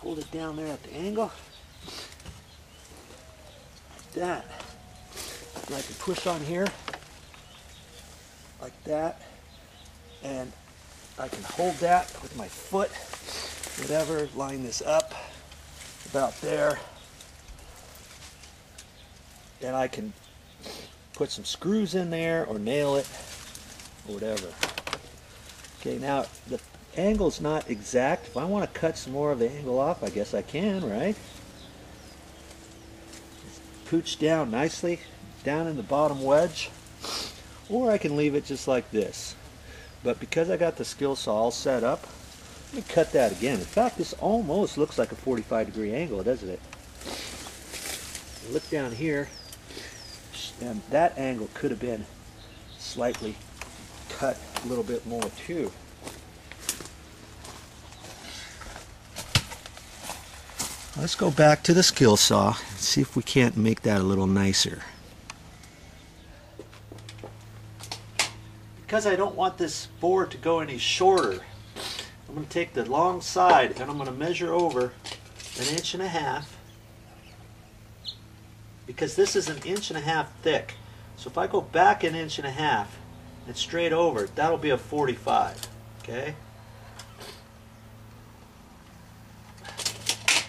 hold it down there at the angle. Like that. And I can push on here. Like that. And I can hold that with my foot. Whatever, line this up about there. And I can put some screws in there or nail it or whatever. Okay, now the angle's not exact. If I want to cut some more of the angle off, I guess I can, right? Just pooch down nicely down in the bottom wedge, or I can leave it just like this. But because I got the skill saw all set up, let me cut that again. In fact, this almost looks like a 45-degree angle, doesn't it? Look down here, and that angle could have been slightly cut a little bit more too. Let's go back to the skill saw and see if we can't make that a little nicer. Because I don't want this board to go any shorter, I'm going to take the long side and I'm going to measure over 1.5 inches, because this is 1.5 inches thick. So if I go back 1.5 inches and straight over, that'll be a 45. Okay?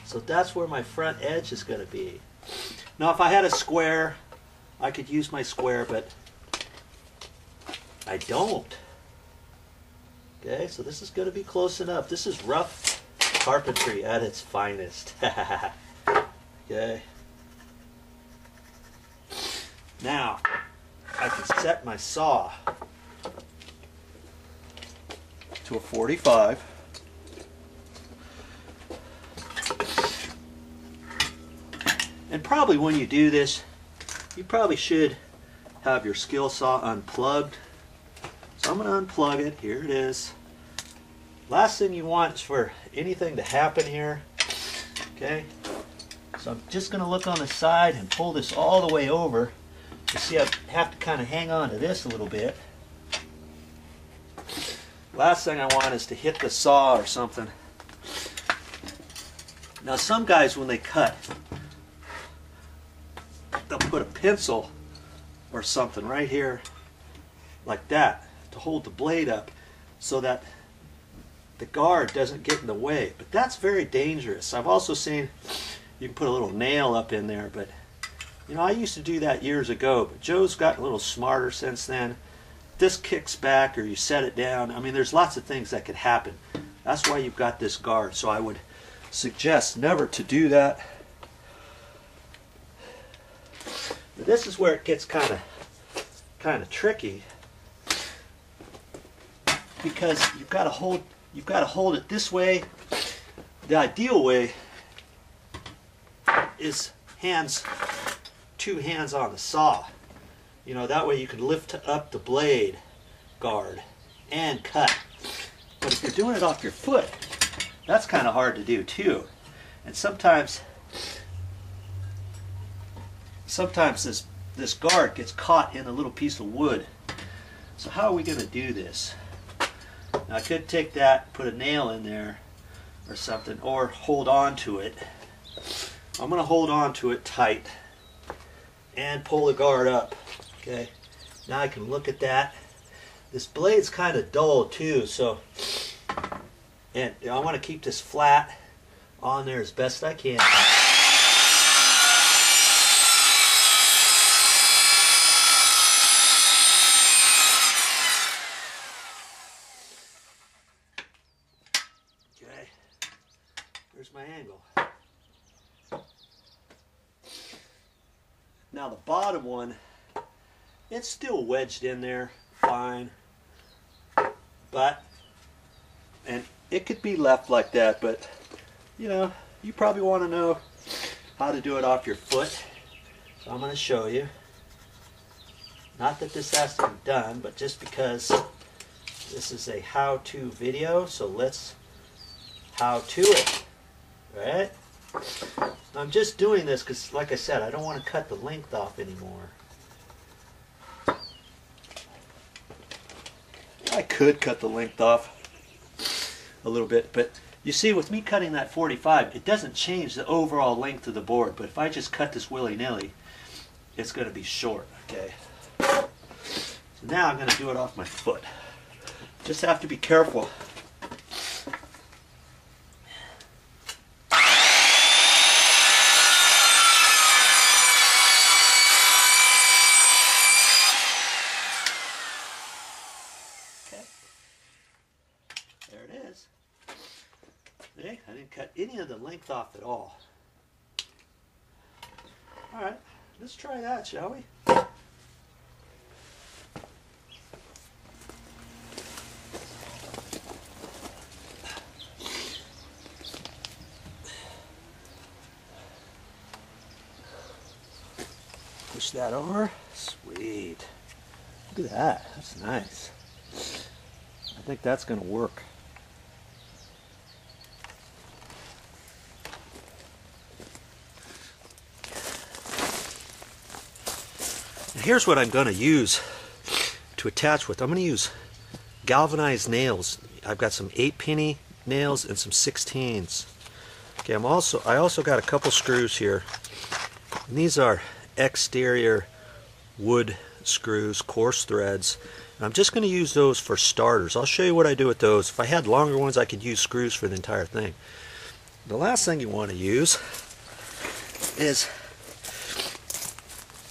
So that's where my front edge is going to be. Now if I had a square, I could use my square, but I don't. Okay, so this is going to be close enough. This is rough carpentry at its finest. Okay. Now, I can set my saw to a 45. And probably when you do this, you probably should have your skill saw unplugged. So I'm going to unplug it. Here it is. Last thing you want is for anything to happen here. Okay. So I'm just going to look on the side and pull this all the way over. You see, I have to kind of hang on to this a little bit. Last thing I want is to hit the saw or something. Now some guys, when they cut, they'll put a pencil or something right here like that to hold the blade up so that the guard doesn't get in the way. But that's very dangerous. I've also seen you can put a little nail up in there, but you know, I used to do that years ago, but Joe's gotten a little smarter since then. This kicks back or you set it down. I mean, there's lots of things that could happen. That's why you've got this guard. So I would suggest never to do that. But this is where it gets kind of tricky, because you've got to hold it this way. The ideal way is two hands on the saw. You know, that way you can lift up the blade guard and cut. But if you're doing it off your foot, that's kind of hard to do too. And sometimes this guard gets caught in a little piece of wood. So how are we going to do this? Now I could take that, put a nail in there or something, or hold on to it. I'm going to hold on to it tight and pull the guard up. Okay, now I can look at that. This blade's kind of dull too, so, and I want to keep this flat on there as best I can. Okay, there's my angle. Now the bottom one, it's still wedged in there fine, and it could be left like that, but you know, you probably want to know how to do it off your foot, so I'm going to show you. Not that this has to be done, but just because this is a how-to video, so let's how-to it, right? I'm just doing this because, like I said, I don't want to cut the length off anymore. I could cut the length off a little bit, but You see, with me cutting that 45, it doesn't change the overall length of the board, but if I just cut this willy-nilly, it's going to be short, okay? So now I'm going to do it off my foot. Just have to be careful. Okay. There it is. See, I didn't cut any of the length off at all. All right, let's try that, shall we? Push that over. Sweet. Look at that. That's nice. I think that's going to work. Here's what I'm going to use to attach with. I'm going to use galvanized nails. I've got some 8-penny nails and some 16s. Okay, I also got a couple screws here. And these are exterior wood screws, coarse threads. And I'm just going to use those for starters. I'll show you what I do with those. If I had longer ones, I could use screws for the entire thing. The last thing you want to use is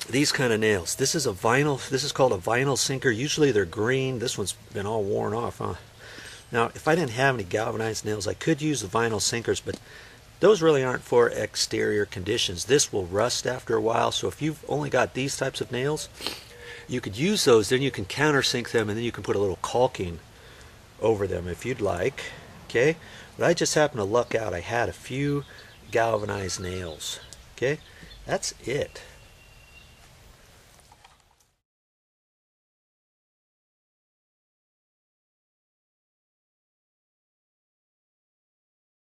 these kind of nails. This is called a vinyl sinker. Usually they're green. This one's been all worn off, huh? Now, if I didn't have any galvanized nails, I could use the vinyl sinkers, but those really aren't for exterior conditions. This will rust after a while, so if you've only got these types of nails, you could use those, then you can countersink them, and then you can put a little caulking over them if you'd like. Okay? But I just happened to luck out. I had a few galvanized nails. Okay? That's it.